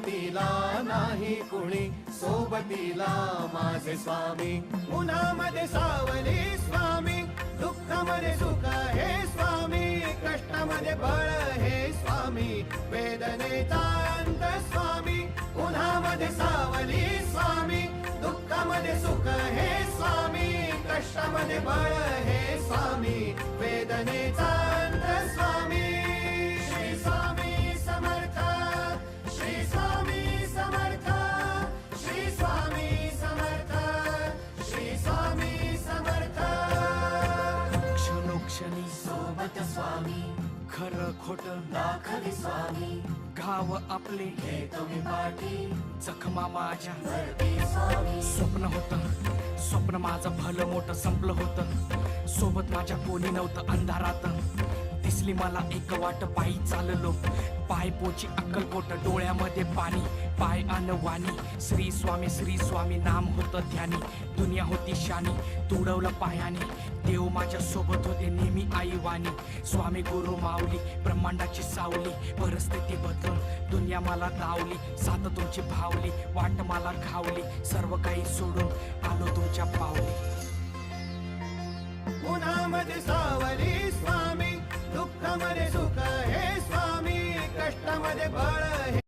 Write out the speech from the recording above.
सोबतीला नाही कुणी, सोबतीला माझे स्वामी. उन्हामध्ये सावली स्वामी, दुःखामध्ये सुख हे स्वामी, कष्टामध्ये बळ हे स्वामी, वेदनेचा अंत स्वामी. उन्हामध्ये सावली स्वामी, दुःखामध्ये सुख हे स्वामी, कष्टामध्ये बळ हे स्वामी, वेदनेचा अंत स्वामी. श्री स्वामी समर्थ, श्री स्वामी समर्थ, श्री स्वामी समर्थ, श्री स्वामी समर्थ. क्षणोक्षणी सोबत स्वामी, खरं खोट दाखवी स्वामी, गाव आपले हे तुम्ही पाठी जखमा माझ्या भरती स्वामी. स्वप्न होतं, स्वप्न माझं भलं मोठं संपलं होतं. सोबत माझ्या कोणी नव्हतं अंधारात. दिसली मला एक वाट, पायी चाललो, पाय पोची अक्कलकोट, डोळ्यामध्ये पाणी, पाय अन वाणी. श्री स्वामी नाम होतं ध्यानी, दुनिया होती शानी, तुडवलं पायाने. देव माझ्या सोबत होते नेहमी आई वाणी. स्वामी गुरु माऊली, ब्रह्मांडाची सावली. परिस्थिती बदलून दुनिया मला दावली, साथ तुमची भावली, वाट मला घावली. सर्व काही सोडून आलो तुमच्या पावली. उन्हामध्ये सावली स्वामी, दुःखामध्ये सुख हे स्वामी, कष्टामध्ये बळ हे